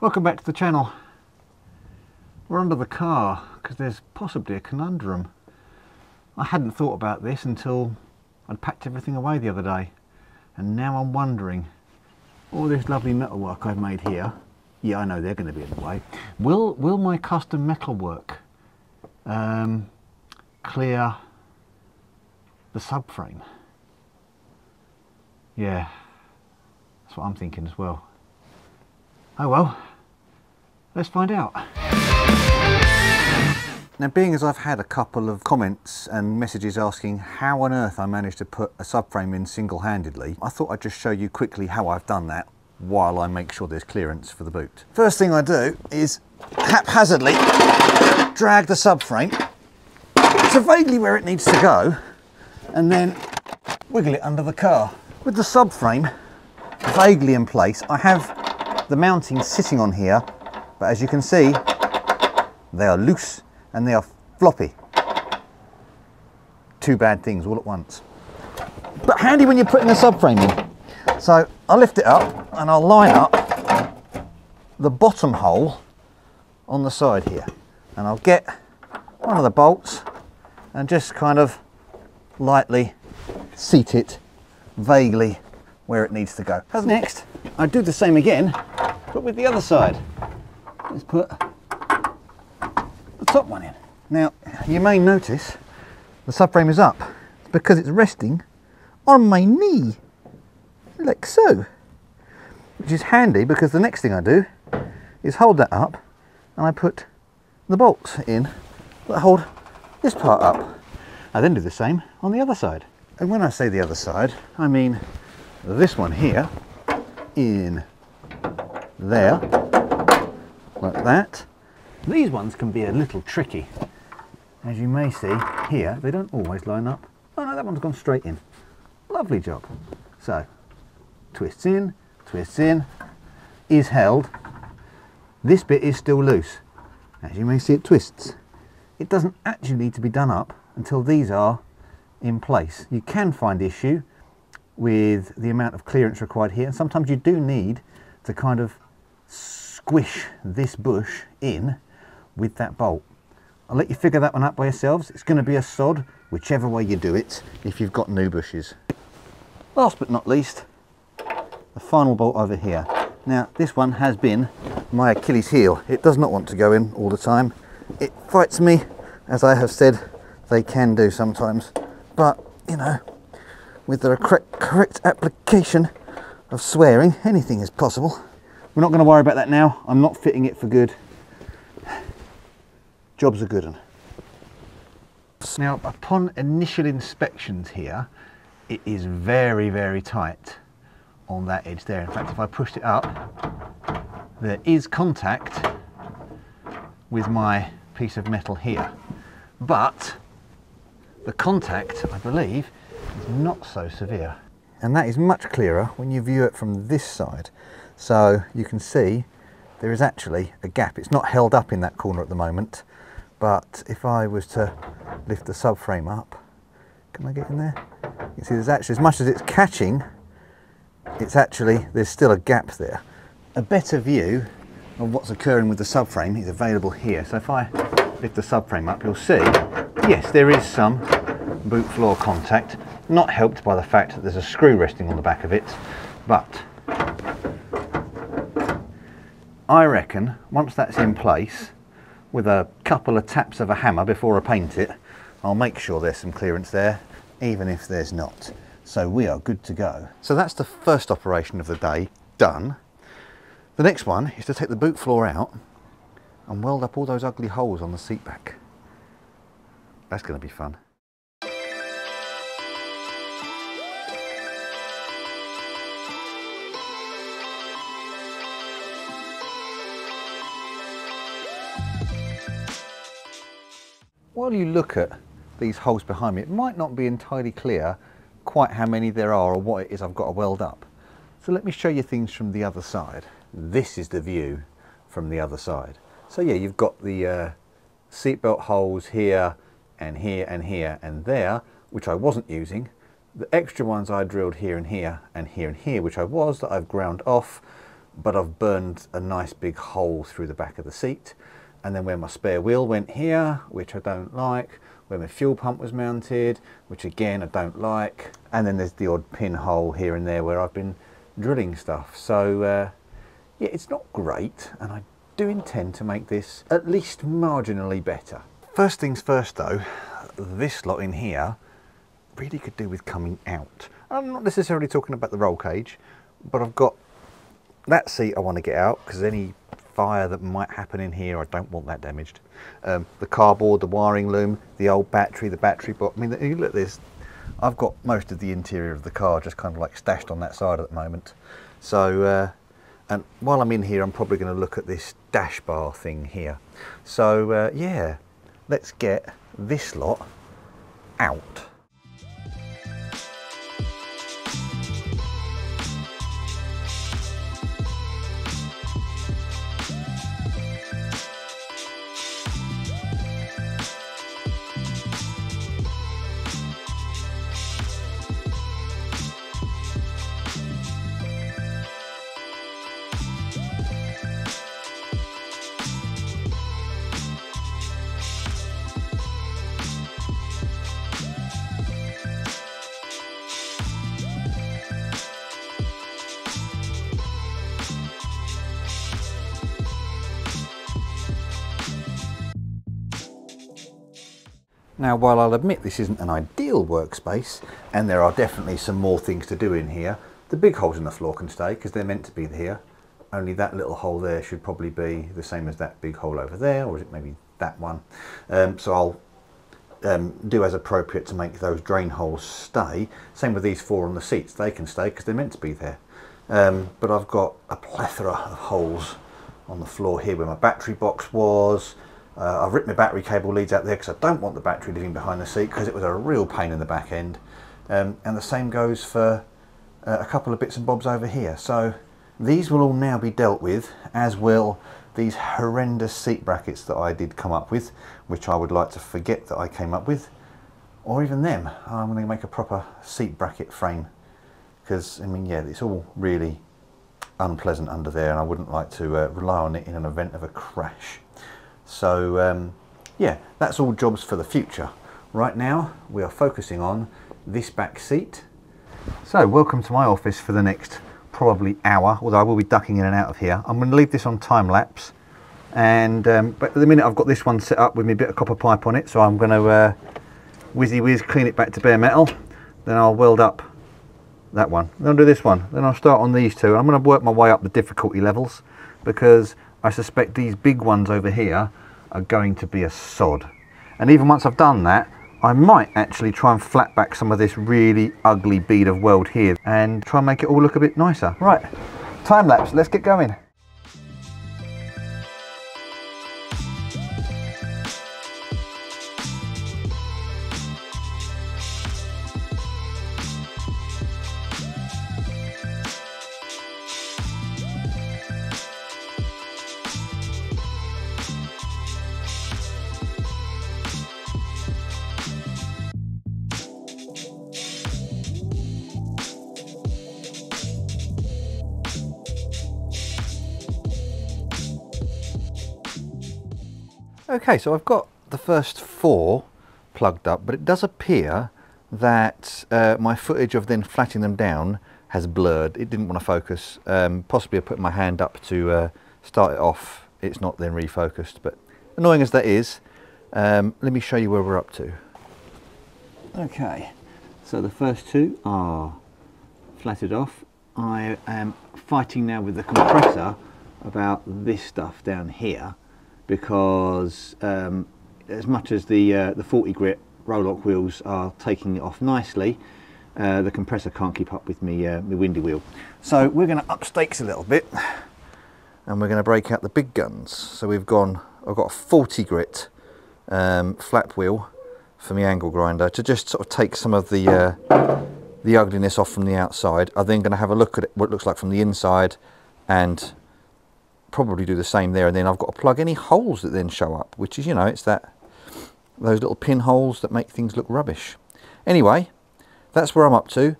Welcome back to the channel. We're under the car because there's possibly a conundrum. I hadn't thought about this until I'd packed everything away the other day, and now I'm wondering, all this lovely metalwork I've made here, yeah, I know they're going to be in the way. Will my custom metalwork clear the subframe? Yeah, that's what I'm thinking as well. Oh well, let's find out. Now, being as I've had a couple of comments and messages asking how on earth I managed to put a subframe in single-handedly, I thought I'd just show you quickly how I've done that while I make sure there's clearance for the boot. First thing I do is haphazardly drag the subframe to vaguely where it needs to go and then wiggle it under the car. With the subframe vaguely in place, I have the mounting sitting on here, but as you can see, they are loose and they are floppy. Two bad things all at once. But handy when you're putting the subframe in. So I'll lift it up and I'll line up the bottom hole on the side here. And I'll get one of the bolts and just kind of lightly seat it vaguely where it needs to go. Next, I do the same again, but with the other side. Let's put the top one in. Now, you may notice the subframe is up because it's resting on my knee, like so, which is handy because the next thing I do is hold that up and I put the bolts in that hold this part up. I then do the same on the other side. And when I say the other side, I mean this one here in there, like that. These ones can be a little tricky. As you may see here, they don't always line up. Oh no, that one's gone straight in. Lovely job. So, twists in, is held. This bit is still loose. As you may see, it twists. It doesn't actually need to be done up until these are in place. You can find issue with the amount of clearance required here, and sometimes you do need to kind of squish this bush in with that bolt. I'll let you figure that one out by yourselves. It's going to be a sod whichever way you do it if you've got new bushes. Last but not least, the final bolt over here. Now, this one has been my Achilles heel. It does not want to go in all the time. It fights me, as I have said they can do sometimes, but you know, with the correct application of swearing, anything is possible. We're not going to worry about that now. I'm not fitting it for good. Job's a good one. Now, upon initial inspections here, it is very, very tight on that edge there. In fact, if I pushed it up, there is contact with my piece of metal here. But the contact, I believe, is not so severe. And that is much clearer when you view it from this side. So you can see there is actually a gap. It's not held up in that corner at the moment, but if I was to lift the subframe up, can I get in there? You can see there's actually, as much as it's catching, it's actually, there's still a gap there. A better view of what's occurring with the subframe is available here. So if I lift the subframe up, you'll see, yes, there is some boot floor contact, not helped by the fact that there's a screw resting on the back of it, but I reckon once that's in place, with a couple of taps of a hammer before I paint it, I'll make sure there's some clearance there, even if there's not. So we are good to go. So that's the first operation of the day done. The next one is to take the boot floor out and weld up all those ugly holes on the seat back. That's going to be fun. While you look at these holes behind me, it might not be entirely clear quite how many there are or what it is I've got to weld up. So let me show you things from the other side. This is the view from the other side. So yeah, you've got the seatbelt holes here and here and here and there, which I wasn't using. The extra ones I drilled here and here and here and here, which I was, that I've ground off. but I've burned a nice big hole through the back of the seat. And then where my spare wheel went here, which I don't like, where my fuel pump was mounted, which again I don't like, and then there's the odd pinhole here and there where I've been drilling stuff. So yeah, it's not great, and I do intend to make this at least marginally better. First things first though, this lot in here really could do with coming out. I'm not necessarily talking about the roll cage, but I've got that seat I want to get out because any fire that might happen in here, I don't want that damaged. The cardboard, the wiring loom, the old battery, the battery box. I mean, you look at this, I've got most of the interior of the car just kind of like stashed on that side at the moment. So, and while I'm in here, I'm probably going to look at this dash bar thing here. So yeah, let's get this lot out. Now, while I'll admit this isn't an ideal workspace, and there are definitely some more things to do in here, the big holes in the floor can stay because they're meant to be here. Only that little hole there should probably be the same as that big hole over there, or is it maybe that one? So I'll do as appropriate to make those drain holes stay. Same with these four on the seats, they can stay because they're meant to be there. But I've got a plethora of holes on the floor here where my battery box was. I've ripped my battery cable leads out there because I don't want the battery living behind the seat because it was a real pain in the back end. And the same goes for a couple of bits and bobs over here. So these will all now be dealt with, as will these horrendous seat brackets that I did come up with, which I would like to forget that I came up with, or even them. I'm going to make a proper seat bracket frame because, I mean, yeah, it's all really unpleasant under there and I wouldn't like to rely on it in an event of a crash. So yeah, that's all jobs for the future. Right now we are focusing on this back seat. So welcome to my office for the next probably hour, although I will be ducking in and out of here. I'm going to leave this on time lapse, and but at the minute I've got this one set up with my bit of copper pipe on it, so I'm going to whizzy whiz clean it back to bare metal, then I'll weld up that one, then I'll do this one, then I'll start on these two. I'm going to work my way up the difficulty levels because I suspect these big ones over here are going to be a sod. And even once I've done that, I might actually try and flat back some of this really ugly bead of weld here and try and make it all look a bit nicer. Right, time lapse, let's get going. Okay, so I've got the first four plugged up, but it does appear that my footage of then flattening them down has blurred. It didn't want to focus. Possibly I put my hand up to start it off. It's not then refocused, but annoying as that is, let me show you where we're up to. Okay, so the first two are flatted off. I am fighting now with the compressor about this stuff down here, because as much as the 40 grit roll-lock wheels are taking it off nicely, the compressor can't keep up with me, my windy wheel. So we're going to up stakes a little bit and we're going to break out the big guns. So I've got a 40 grit flap wheel for my angle grinder to just sort of take some of the ugliness off from the outside. I'm then going to have a look at what it looks like from the inside and probably do the same there, and then I've got to plug any holes that then show up, which is, you know, it's those little pinholes that make things look rubbish. Anyway, that's where I'm up to.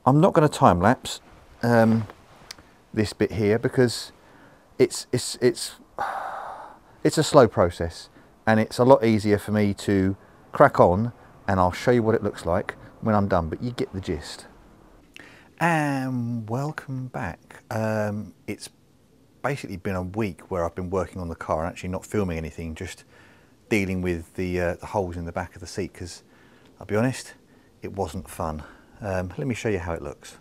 I'm not going to time lapse. The this bit here because it's a slow process, and it's a lot easier for me to crack on, and I'll show you what it looks like when I'm done, but you get the gist. And welcome back. It's basically been a week where I've been working on the car and actually not filming anything, just dealing with the holes in the back of the seat, because I'll be honest, it wasn't fun. Let me show you how it looks.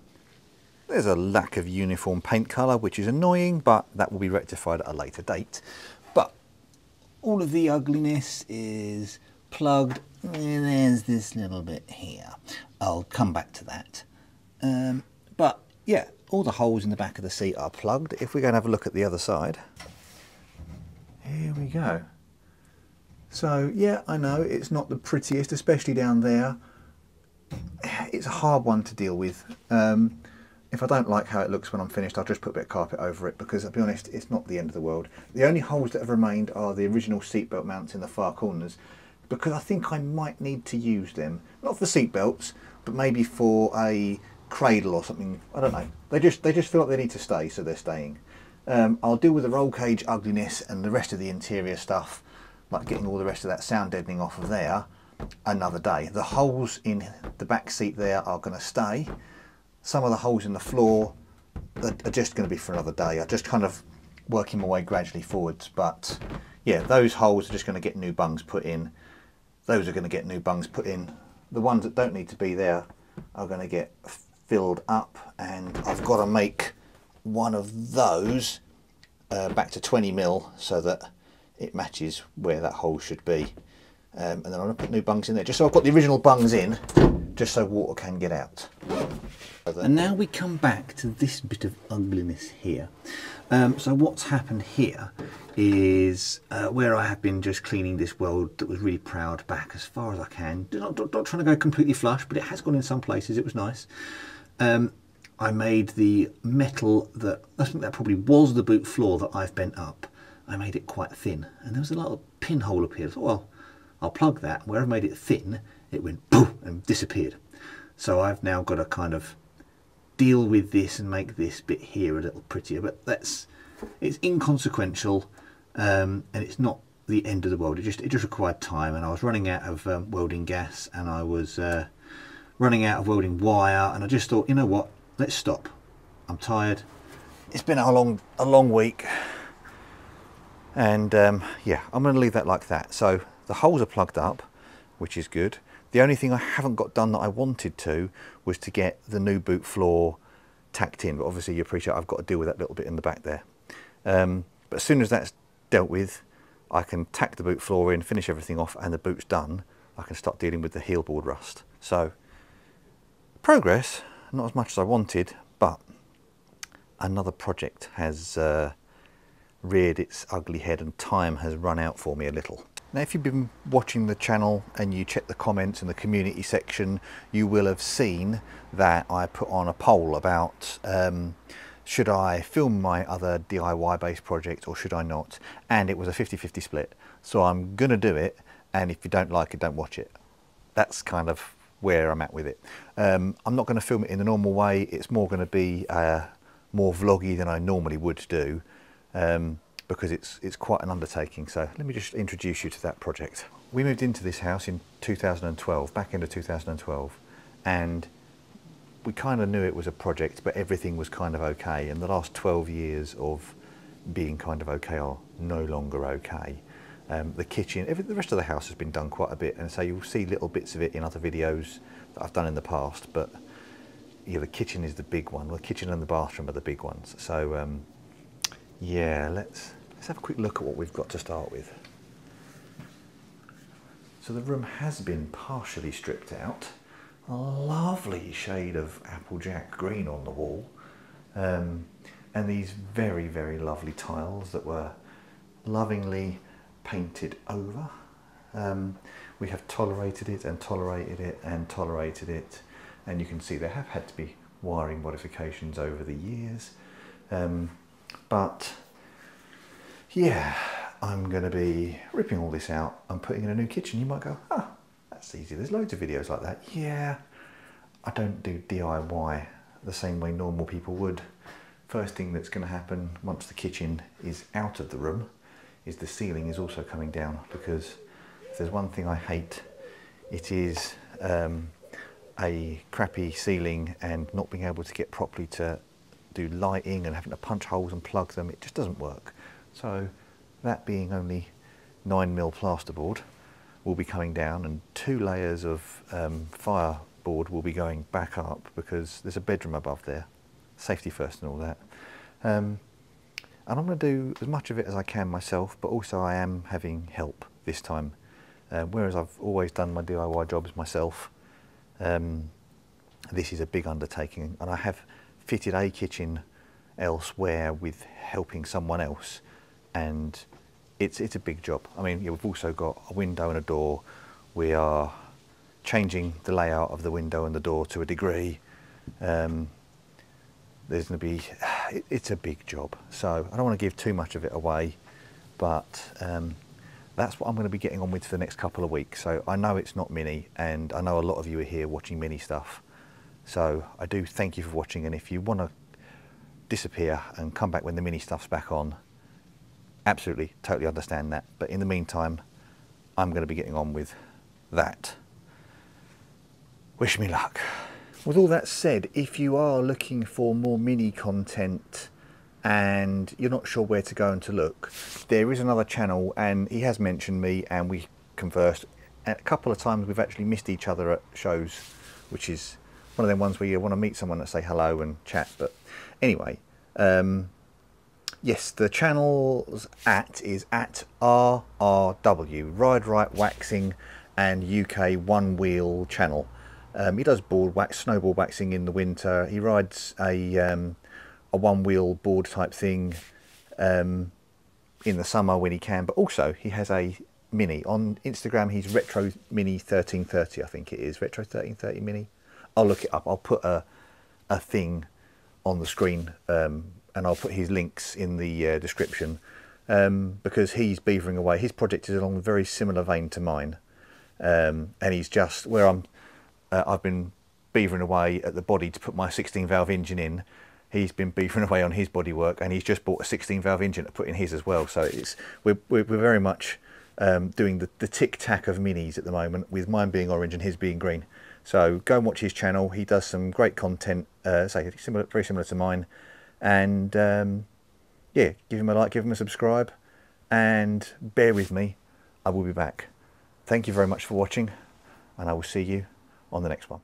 There's a lack of uniform paint colour, which is annoying, but that will be rectified at a later date. But all of the ugliness is plugged. There's this little bit here. I'll come back to that. But yeah, all the holes in the back of the seat are plugged. If we go and have a look at the other side, here we go. So yeah, I know it's not the prettiest, especially down there. It's a hard one to deal with. If I don't like how it looks when I'm finished, I'll just put a bit of carpet over it, because I'll be honest, it's not the end of the world. The only holes that have remained are the original seatbelt mounts in the far corners, because I think I might need to use them. Not for seatbelts, but maybe for a cradle or something. I don't know. They just feel like they need to stay, so they're staying. I'll deal with the roll cage ugliness and the rest of the interior stuff, like getting all the rest of that sound deadening off of there, another day. The holes in the back seat there are going to stay. Some of the holes in the floor are just going to be for another day. I'm just kind of working my way gradually forwards, but yeah, those holes are just going to get new bungs put in. Those are going to get new bungs put in. The ones that don't need to be there are going to get filled up, and I've got to make one of those back to 20mm so that it matches where that hole should be. And then I'm going to put new bungs in there, just so I've got the original bungs in, just so water can get out. And now we come back to this bit of ugliness here. So what's happened here is where I have been just cleaning this weld that was really proud back as far as I can. Not trying to go completely flush, but it has gone in some places. It was nice. I made the metal that, I think that probably was the boot floor that I've bent up. I made it quite thin, and there was a little pinhole up here. I thought, well, I'll plug that. Where I made it thin, it went poof and disappeared. So I've now got to kind of deal with this and make this bit here a little prettier, but it's inconsequential, and it's not the end of the world. It just required time, and I was running out of welding gas, and I was running out of welding wire, and I just thought, you know what, let's stop. I'm tired. It's been a long week, and yeah, I'm going to leave that like that. So the holes are plugged up, which is good. The only thing I haven't got done that I wanted to was to get the new boot floor tacked in, but obviously you appreciate I've got to deal with that little bit in the back there. But as soon as that's dealt with, I can tack the boot floor in, finish everything off, and the boot's done. I can start dealing with the heel board rust. So progress, not as much as I wanted, but another project has reared its ugly head, and time has run out for me a little. Now, if you've been watching the channel and you check the comments in the community section, you will have seen that I put on a poll about should I film my other DIY based project or should I not, and it was a 50-50 split. So I'm gonna do it, and if you don't like it, don't watch it. That's kind of where I'm at with it. I'm not going to film it in the normal way. It's more going to be more vloggy than I normally would do, because it's quite an undertaking. So let me just introduce you to that project. We moved into this house in 2012, back into 2012, and we kind of knew it was a project, but everything was kind of okay. And the last 12 years of being kind of okay are no longer okay. The kitchen, the rest of the house has been done quite a bit, and so you'll see little bits of it in other videos that I've done in the past, but yeah, the kitchen is the big one. The kitchen and the bathroom are the big ones. So yeah, let's have a quick look at what we've got to start with. So the room has been partially stripped out. A lovely shade of Applejack green on the wall, and these very, very lovely tiles that were lovingly painted over. We have tolerated it and tolerated it and tolerated it, and you can see there have had to be wiring modifications over the years, but yeah, I'm going to be ripping all this out and putting in a new kitchen. You might go, oh, that's easy, there's loads of videos like that. Yeah, I don't do DIY the same way normal people would. First thing that's going to happen once the kitchen is out of the room is the ceiling is also coming down, because if there's one thing I hate, it is a crappy ceiling and not being able to get properly to do lighting and having to punch holes and plug them. It just doesn't work. So that being only 9mm plasterboard will be coming down, and 2 layers of fireboard will be going back up, because there's a bedroom above there, safety first and all that. And I'm going to do as much of it as I can myself, but also I am having help this time. Whereas I've always done my DIY jobs myself, this is a big undertaking, and I have fitted a kitchen elsewhere with helping someone else, and it's a big job. I mean, yeah, we've also got a window and a door. We are changing the layout of the window and the door to a degree. There's going to be, it's a big job. So I don't want to give too much of it away, but that's what I'm going to be getting on with for the next couple of weeks. So I know it's not mini, and I know a lot of you are here watching mini stuff. So I do thank you for watching, and if you want to disappear and come back when the mini stuff's back on, absolutely, totally understand that. But in the meantime, I'm going to be getting on with that. Wish me luck. With all that said, if you are looking for more mini content and you're not sure where to go and to look, there is another channel, and he has mentioned me and we conversed. A couple of times we've actually missed each other at shows, which is one of them ones where you want to meet someone and say hello and chat. But anyway, yes, the channel's is at RRW, Ride Right Waxing and UK One Wheel channel. He does board wax, snowboard waxing in the winter. He rides a one wheel board type thing in the summer when he can, but also he has a mini. On Instagram he's Retro Mini 1330, I think it is, Retro 1330 Mini. I'll look it up. I'll put a thing on the screen, and I'll put his links in the description, because he's beavering away. His project is along a very similar vein to mine, and he's just where I've been beavering away at the body to put my 16 valve engine in. He's been beavering away on his bodywork, and he's just bought a 16 valve engine to put in his as well. So we're very much doing the tic tac of minis at the moment, with mine being orange and his being green. So go and watch his channel. He does some great content, very similar to mine. And yeah, give him a like, give him a subscribe, and bear with me. I will be back. Thank you very much for watching, and I will see you on the next one.